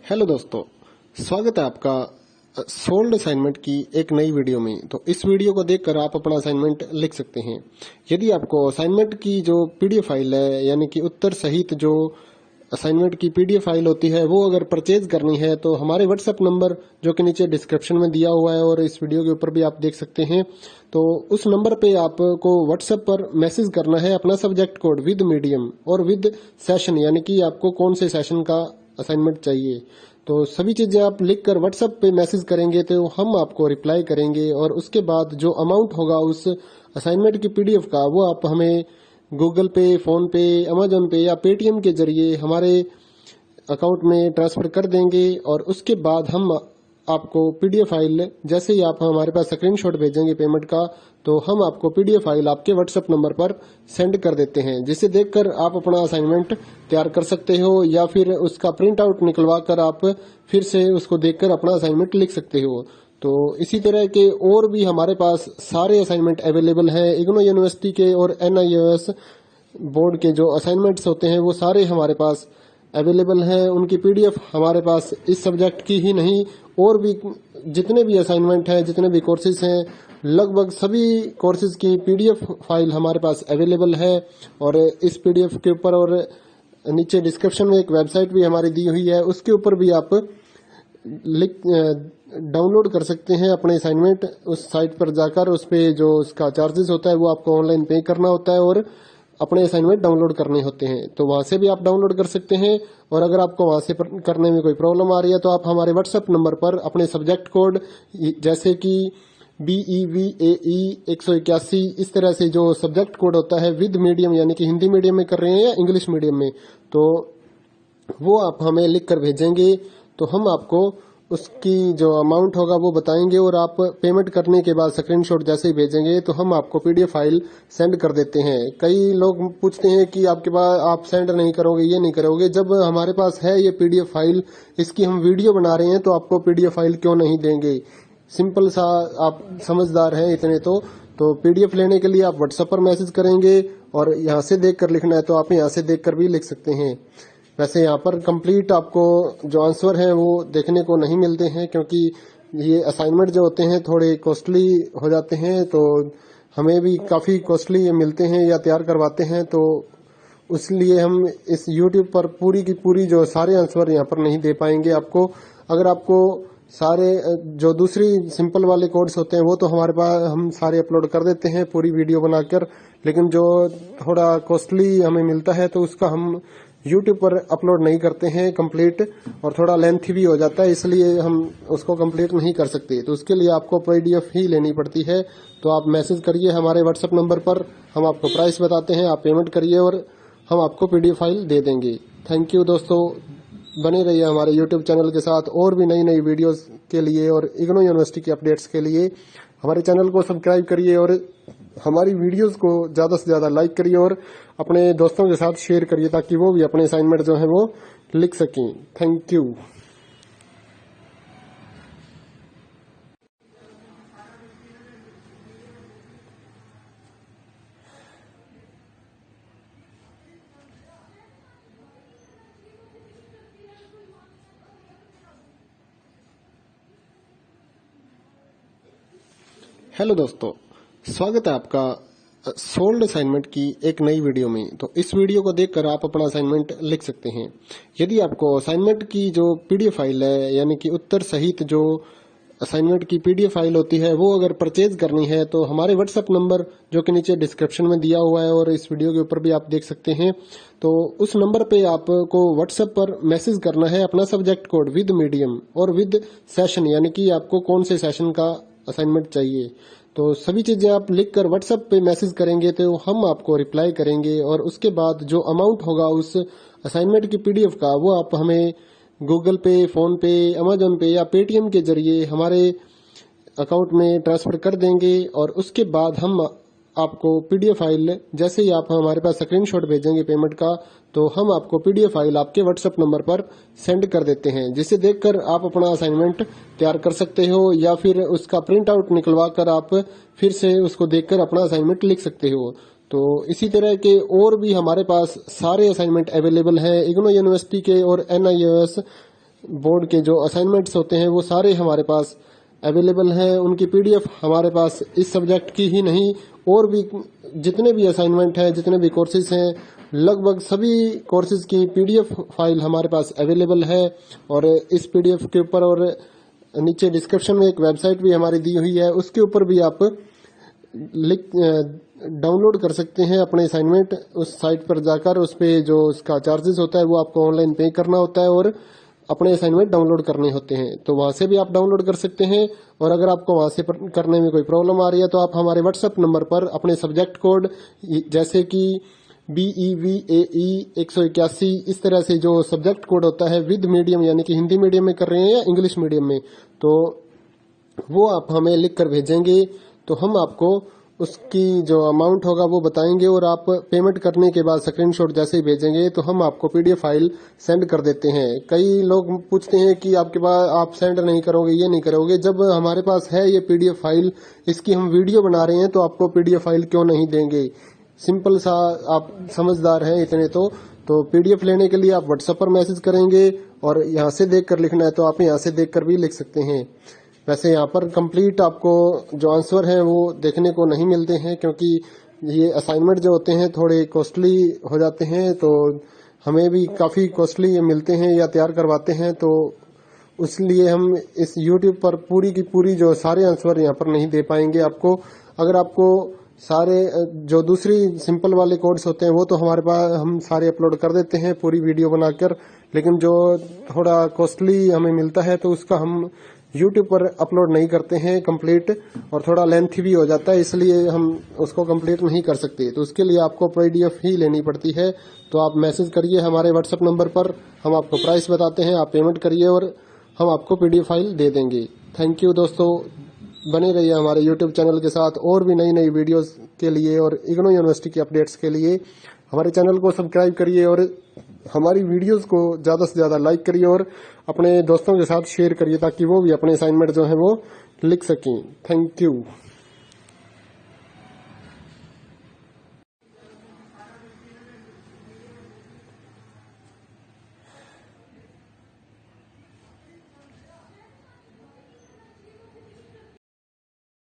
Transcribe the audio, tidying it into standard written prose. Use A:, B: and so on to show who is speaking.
A: Hello दोस्तों, स्वागत है आपका सोल्ड असाइनमेंट की एक नई वीडियो में। तो इस वीडियो को देखकर आप अपना असाइनमेंट लिख सकते हैं। यदि आपको असाइनमेंट की जो पीडीएफ फाइल है, यानी कि उत्तर सहित जो असाइनमेंट की पीडीएफ फाइल होती है, वो अगर परचेज करनी है तो हमारे व्हाट्सएप नंबर जो कि नीचे डिस्क्रिप्शन में दिया हुआ है और इस वीडियो के ऊपर भी आप देख सकते हैं, तो उस नंबर पे आपको व्हाट्सएप पर मैसेज करना है अपना सब्जेक्ट कोड विद मीडियम और विद सेशन, यानी कि आपको कौन से सेशन का असाइनमेंट चाहिए। तो सभी चीजें आप लिखकर व्हाट्सएप पे मैसेज करेंगे तो हम आपको रिप्लाई करेंगे और उसके बाद जो अमाउंट होगा उस असाइनमेंट की पीडीएफ का, वो आप हमें गूगल पे, फोन पे, अमेजोन पे या पेटीएम के जरिए हमारे अकाउंट में ट्रांसफर कर देंगे। और उसके बाद हम आपको पीडीएफ फाइल, जैसे ही आप हमारे पास स्क्रीनशॉट भेजेंगे पेमेंट का, तो हम आपको पीडीएफ फाइल आपके व्हाट्सएप नंबर पर सेंड कर देते हैं, जिसे देखकर आप अपना असाइनमेंट तैयार कर सकते हो या फिर उसका प्रिंट आउट निकलवा कर आप फिर से उसको देखकर अपना असाइनमेंट लिख सकते हो। तो इसी तरह के और भी हमारे पास सारे असाइनमेंट अवेलेबल हैं। इग्नो यूनिवर्सिटी के और NIOS बोर्ड के जो असाइनमेंट्स होते हैं वो सारे हमारे पास अवेलेबल हैं। उनकी पीडीएफ हमारे पास इस सब्जेक्ट की ही नहीं, और भी जितने भी असाइनमेंट हैं, जितने भी कोर्सेज हैं, लगभग सभी कोर्सेज की पीडीएफ फाइल हमारे पास अवेलेबल है। और इस पीडीएफ के ऊपर और नीचे डिस्क्रिप्शन में एक वेबसाइट भी हमारी दी हुई है, उसके ऊपर भी आप डाउनलोड कर सकते हैं अपने असाइनमेंट। उस साइट पर जाकर उस पे जो उसका चार्जेस होता है वो आपको ऑनलाइन पे करना होता है और अपने असाइनमेंट डाउनलोड करने होते हैं। तो वहां से भी आप डाउनलोड कर सकते हैं। और अगर आपको वहां से करने में कोई प्रॉब्लम आ रही है तो आप हमारे व्हाट्सएप नंबर पर अपने सब्जेक्ट कोड, जैसे कि BEVAE 181, इस तरह से जो सब्जेक्ट कोड होता है विद मीडियम, यानी कि हिंदी मीडियम में कर रहे हैं या इंग्लिश मीडियम में, तो वो आप हमें लिख कर भेजेंगे तो हम आपको उसकी जो अमाउंट होगा वो बताएंगे। और आप पेमेंट करने के बाद स्क्रीनशॉट जैसे ही भेजेंगे तो हम आपको पीडीएफ फाइल सेंड कर देते हैं। कई लोग पूछते हैं कि आपके पास आप सेंड नहीं करोगे, ये नहीं करोगे। जब हमारे पास है ये पीडीएफ फाइल, इसकी हम वीडियो बना रहे हैं, तो आपको पीडीएफ फाइल क्यों नहीं देंगे। सिंपल सा, आप समझदार हैं इतने तो पीडीएफ लेने के लिए आप व्हाट्सएप पर मैसेज करेंगे और यहाँ से देख कर लिखना है तो आप यहाँ से देख कर भी लिख सकते हैं। वैसे यहाँ पर कंप्लीट आपको जो आंसर है वो देखने को नहीं मिलते हैं, क्योंकि ये असाइनमेंट जो होते हैं थोड़े कॉस्टली हो जाते हैं, तो हमें भी काफी कॉस्टली मिलते हैं या तैयार करवाते हैं। तो इसलिए हम इस YouTube पर पूरी की पूरी जो सारे आंसर यहाँ पर नहीं दे पाएंगे आपको। अगर आपको सारे जो दूसरी सिंपल वाले कोड्स होते हैं वो तो हमारे पास हम सारे अपलोड कर देते हैं पूरी वीडियो बनाकर, लेकिन जो थोड़ा कॉस्टली हमें मिलता है तो उसका हम YouTube पर अपलोड नहीं करते हैं कंप्लीट, और थोड़ा लेंथी भी हो जाता है, इसलिए हम उसको कंप्लीट नहीं कर सकते। तो उसके लिए आपको पीडीएफ ही लेनी पड़ती है। तो आप मैसेज करिए हमारे व्हाट्सएप नंबर पर, हम आपको प्राइस बताते हैं, आप पेमेंट करिए और हम आपको पीडीएफ फाइल दे देंगे। थैंक यू दोस्तों, बने रहिए हमारे YouTube चैनल के साथ और भी नई नई वीडियोस के लिए और इग्नो यूनिवर्सिटी की अपडेट्स के लिए हमारे चैनल को सब्सक्राइब करिए और हमारी वीडियोस को ज्यादा से ज्यादा लाइक करिए और अपने दोस्तों के साथ शेयर करिए, ताकि वो भी अपने असाइनमेंट जो है वो लिख सकें। Thank you. हेलो दोस्तों, स्वागत है आपका सोल्ड असाइनमेंट की एक नई वीडियो में। तो इस वीडियो को देखकर आप अपना असाइनमेंट लिख सकते हैं। यदि आपको असाइनमेंट की जो पीडीएफ फाइल है, यानी कि उत्तर सहित जो असाइनमेंट की पीडीएफ फाइल होती है, वो अगर परचेज करनी है तो हमारे व्हाट्सएप नंबर जो कि नीचे डिस्क्रिप्शन में दिया हुआ है और इस वीडियो के ऊपर भी आप देख सकते हैं, तो उस नंबर पे आपको व्हाट्सएप पर मैसेज करना है अपना सब्जेक्ट कोड विद मीडियम और विद सेशन, यानी कि आपको कौन से सेशन का असाइनमेंट चाहिए। तो सभी चीजें आप लिखकर व्हाट्सएप पे मैसेज करेंगे तो हम आपको रिप्लाई करेंगे और उसके बाद जो अमाउंट होगा उस असाइनमेंट की पीडीएफ का, वो आप हमें गूगल पे, फोन पे, अमेजोन पे या पेटीएम के जरिए हमारे अकाउंट में ट्रांसफर कर देंगे। और उसके बाद हम आपको पीडीएफ फाइल, जैसे ही आप हमारे पास स्क्रीनशॉट भेजेंगे पेमेंट का, तो हम आपको पीडीएफ फाइल आपके व्हाट्सएप नंबर पर सेंड कर देते हैं, जिसे देखकर आप अपना असाइनमेंट तैयार कर सकते हो या फिर उसका प्रिंट आउट निकलवा कर आप फिर से उसको देखकर अपना असाइनमेंट लिख सकते हो। तो इसी तरह के और भी हमारे पास सारे असाइनमेंट अवेलेबल हैं। इग्नो यूनिवर्सिटी के और NIOS बोर्ड के जो असाइनमेंट्स होते हैं वो सारे हमारे पास अवेलेबल हैं। उनकी पीडीएफ हमारे पास इस सब्जेक्ट की ही नहीं और भी जितने भी असाइनमेंट हैं, जितने भी कोर्सेज हैं, लगभग सभी कोर्सेज की पीडीएफ फाइल हमारे पास अवेलेबल है। और इस पीडीएफ के ऊपर और नीचे डिस्क्रिप्शन में एक वेबसाइट भी हमारी दी हुई है, उसके ऊपर भी आप डाउनलोड कर सकते हैं अपने असाइनमेंट। उस साइट पर जाकर उस पे जो उसका चार्जेस होता है वो आपको ऑनलाइन पे करना होता है और अपने असाइनमेंट डाउनलोड करने होते हैं। तो वहां से भी आप डाउनलोड कर सकते हैं। और अगर आपको वहां से करने में कोई प्रॉब्लम आ रही है तो आप हमारे व्हाट्सएप नंबर पर अपने सब्जेक्ट कोड जैसे कि BEVAE 181 इस तरह से जो सब्जेक्ट कोड होता है विद मीडियम यानी कि हिंदी मीडियम में कर रहे हैं या इंग्लिश मीडियम में, तो वो आप हमें लिख कर भेजेंगे तो हम आपको उसकी जो अमाउंट होगा वो बताएंगे और आप पेमेंट करने के बाद स्क्रीनशॉट जैसे ही भेजेंगे तो हम आपको पीडीएफ फाइल सेंड कर देते हैं। कई लोग पूछते हैं कि आपके पास आप सेंड नहीं करोगे, ये नहीं करोगे। जब हमारे पास है ये पीडीएफ फाइल, इसकी हम वीडियो बना रहे हैं तो आपको पीडीएफ फाइल क्यों नहीं देंगे। सिंपल सा, आप समझदार हैं इतने तो पीडीएफ लेने के लिए आप व्हाट्सएप पर मैसेज करेंगे और यहाँ से देख कर लिखना है तो आप यहाँ से देख कर भी लिख सकते हैं। वैसे यहाँ पर कंप्लीट आपको जो आंसर है वो देखने को नहीं मिलते हैं क्योंकि ये असाइनमेंट जो होते हैं थोड़े कॉस्टली हो जाते हैं, तो हमें भी काफ़ी कॉस्टली मिलते हैं या तैयार करवाते हैं, तो इसलिए हम इस YouTube पर पूरी की पूरी जो सारे आंसर यहाँ पर नहीं दे पाएंगे आपको। अगर आपको सारे जो दूसरी सिंपल वाले कोड्स होते हैं वो तो हमारे पास हम सारे अपलोड कर देते हैं पूरी वीडियो बनाकर, लेकिन जो थोड़ा कॉस्टली हमें मिलता है तो उसका हम YouTube पर अपलोड नहीं करते हैं कंप्लीट, और थोड़ा लेंथी भी हो जाता है, इसलिए हम उसको कंप्लीट नहीं कर सकते। तो उसके लिए आपको पीडीएफ ही लेनी पड़ती है। तो आप मैसेज करिए हमारे व्हाट्सएप नंबर पर, हम आपको प्राइस बताते हैं, आप पेमेंट करिए और हम आपको पीडीएफ फाइल दे देंगे। थैंक यू दोस्तों, बने रहिए हमारे YouTube चैनल के साथ और भी नई नई वीडियोस के लिए और इग्नू यूनिवर्सिटी की अपडेट्स के लिए हमारे चैनल को सब्सक्राइब करिए और हमारी वीडियोस को ज़्यादा से ज़्यादा लाइक करिए और अपने दोस्तों के साथ शेयर करिए ताकि वो भी अपने असाइनमेंट जो है वो लिख सकें। Thank you.